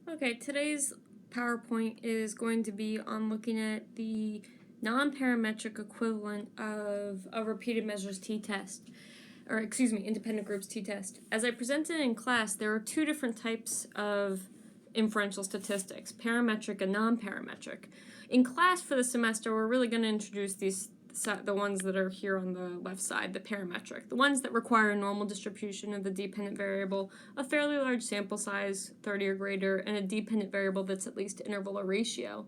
Okay, today's PowerPoint is going to be on looking at the non-parametric equivalent of a repeated measures t-test, or excuse me, independent groups t-test. As I presented in class, there are two different types of inferential statistics, parametric and non-parametric. In class for the semester, we're really going to introduce the ones that are here on the left side, the parametric, the ones that require a normal distribution of the dependent variable, a fairly large sample size, 30 or greater, and a dependent variable that's at least interval or ratio.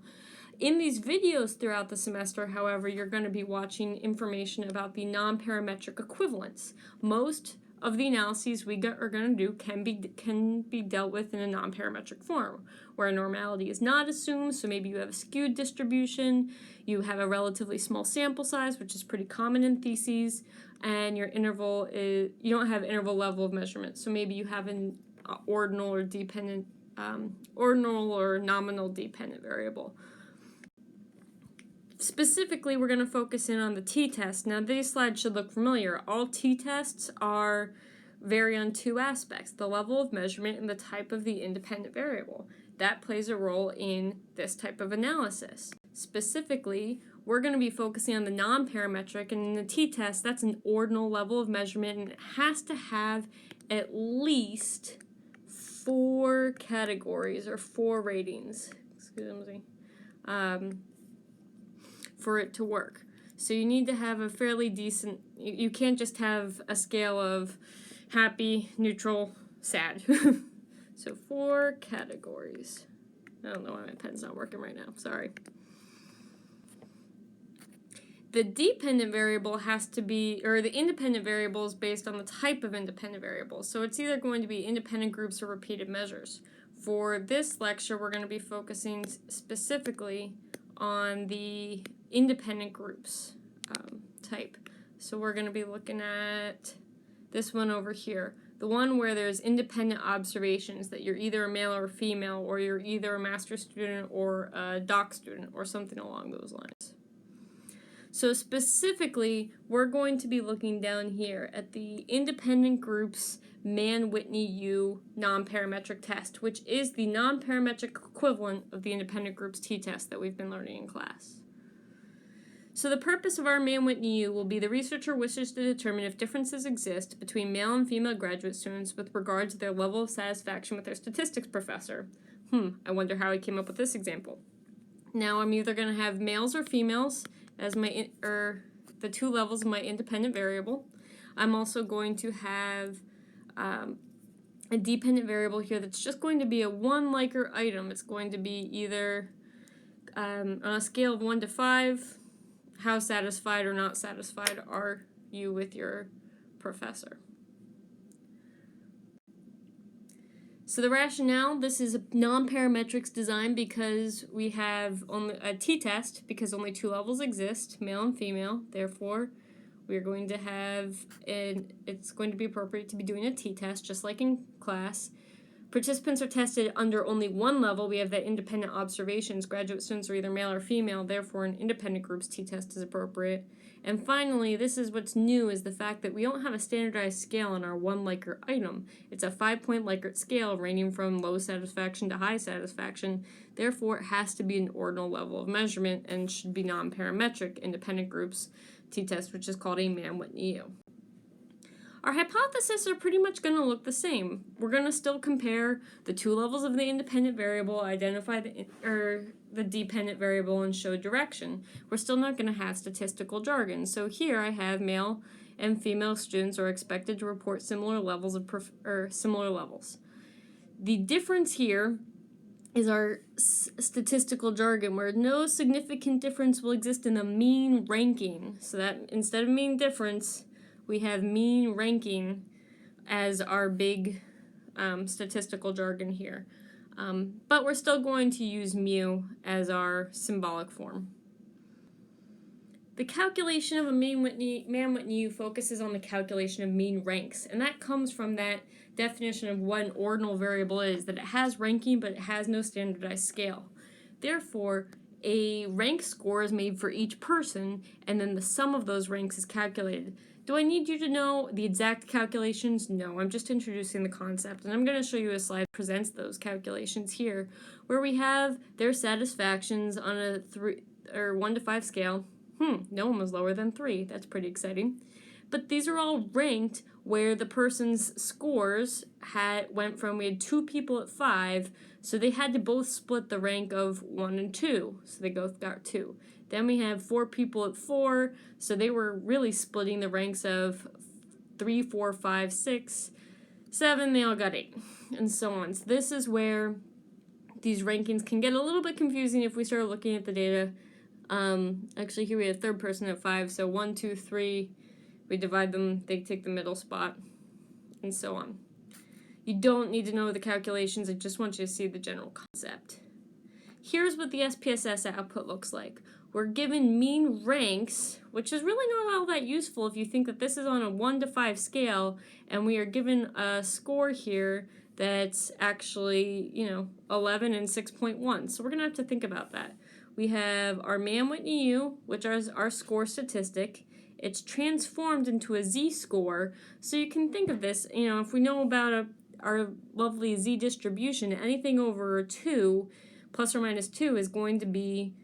In these videos throughout the semester, however, you're going to be watching information about the non-parametric equivalents. Most of the analyses we are going to do can be dealt with in a non-parametric form, where normality is not assumed, so maybe you have a skewed distribution, you have a relatively small sample size, which is pretty common in theses, and your interval is, you don't have interval level of measurement, so maybe you have an ordinal or dependent, ordinal or nominal dependent variable. Specifically, we're going to focus in on the t-test. Now, these slides should look familiar. All t-tests vary on two aspects, the level of measurement and the type of the independent variable. That plays a role in this type of analysis. Specifically, we're going to be focusing on the non-parametric, and in the t-test, that's an ordinal level of measurement, and it has to have at least 4 categories or 4 ratings. Excuse me. For it to work. So you need to have a fairly decent, you can't just have a scale of happy, neutral, sad. So 4 categories. I don't know why my pen's not working right now, sorry. The dependent variable has to be, or the independent variable is based on the type of independent variable. So it's either going to be independent groups or repeated measures. For this lecture, we're going to be focusing specifically on the independent groups type. So we're going to be looking at this one over here, the one where there's independent observations that you're either a male or a female, or you're either a master's student or a doc student or something along those lines. So specifically, we're going to be looking down here at the independent groups Mann Whitney U non-parametric test, which is the non-parametric equivalent of the independent groups t-test that we've been learning in class. So the purpose of our Mann Whitney U will be the researcher wishes to determine if differences exist between male and female graduate students with regard to their level of satisfaction with their statistics professor. I wonder how he came up with this example. Now I'm either going to have males or females as the 2 levels of my independent variable. I'm also going to have a dependent variable here that's just going to be a 1 Likert item. It's going to be either on a scale of 1 to 5, how satisfied or not satisfied are you with your professor. So the rationale, this is a non-parametrics design because we have only a t-test because only 2 levels exist, male and female. Therefore, we're going to have, it's going to be appropriate to be doing a t-test just like in class. Participants are tested under only 1 level. We have that independent observations. Graduate students are either male or female, therefore an independent groups t-test is appropriate. And finally, this is what's new, is the fact that we don't have a standardized scale on our 1 Likert item. It's a 5-point Likert scale ranging from low satisfaction to high satisfaction. Therefore, it has to be an ordinal level of measurement and should be non-parametric independent groups t-test, which is called a Mann Whitney U. Our hypotheses are pretty much going to look the same. We're going to still compare the 2 levels of the independent variable, identify the dependent variable, and show direction. We're still not going to have statistical jargon. So here I have male and female students are expected to report similar levels similar levels. The difference here is our statistical jargon, where no significant difference will exist in the mean ranking. So that instead of mean difference, we have mean ranking as our big statistical jargon here. But we're still going to use mu as our symbolic form. The calculation of a Mann Whitney U focuses on the calculation of mean ranks, and that comes from that definition of what an ordinal variable is, that it has ranking but it has no standardized scale. Therefore, a rank score is made for each person, and then the sum of those ranks is calculated. Do I need you to know the exact calculations? No, I'm just introducing the concept, and I'm going to show you a slide that presents those calculations here, where we have their satisfactions on a 1 to 5 scale. No one was lower than 3. That's pretty exciting. But these are all ranked where the person's scores went from, we had 2 people at 5, so they had to both split the rank of 1 and 2, so they both got 2. Then we have 4 people at 4, so they were really splitting the ranks of 3, 4, 5, 6, 7, they all got 8, and so on. So this is where these rankings can get a little bit confusing if we start looking at the data. Actually, here we have third person at 5, so 1, 2, 3, we divide them, they take the middle spot, and so on. You don't need to know the calculations, I just want you to see the general concept. Here's what the SPSS output looks like. We're given mean ranks, which is really not all that useful if you think that this is on a 1 to 5 scale, and we are given a score here that's actually, 11 and 6.1. So we're going to have to think about that. We have our Mann Whitney U, which is our score statistic. It's transformed into a z-score, so you can think of this, if we know about our lovely z distribution, anything over 2, plus or minus 2, is going to be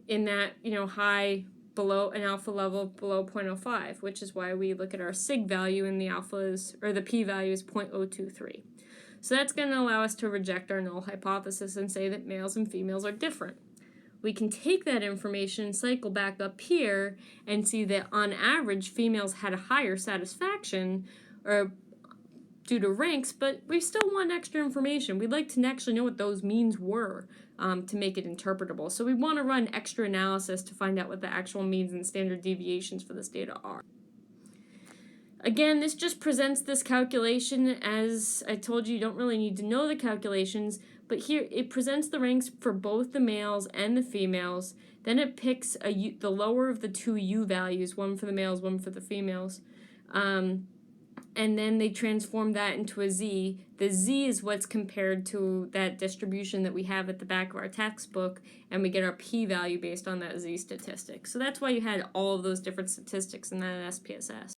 in that, high below an alpha level below 0.05, which is why we look at our sig value and the the p-value is 0.023. So that's going to allow us to reject our null hypothesis and say that males and females are different. We can take that information, cycle back up here, and see that on average females had a higher satisfaction due to ranks, but we still want extra information. We'd like to actually know what those means were to make it interpretable. So we want to run extra analysis to find out what the actual means and standard deviations for this data are. Again, this just presents this calculation. As I told you don't really need to know the calculations, but here it presents the ranks for both the males and the females. Then it picks the lower of the 2 U values, one for the males, one for the females. And then they transform that into a z. The z is what's compared to that distribution that we have at the back of our textbook, and we get our p-value based on that z statistic. So that's why you had all of those different statistics in that SPSS.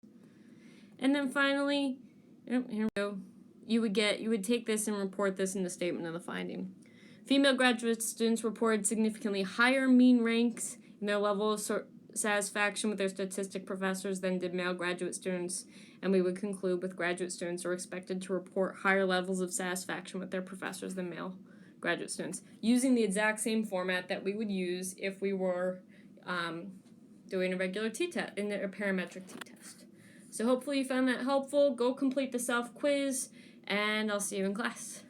And then finally, here we go. You would take this and report this in the statement of the finding. Female graduate students reported significantly higher mean ranks in their level of satisfaction with their statistic professors than did male graduate students, and we would conclude with graduate students are expected to report higher levels of satisfaction with their professors than male graduate students, using the exact same format that we would use if we were doing a regular t-test, in a parametric t-test. So hopefully you found that helpful. Go complete the self-quiz, and I'll see you in class.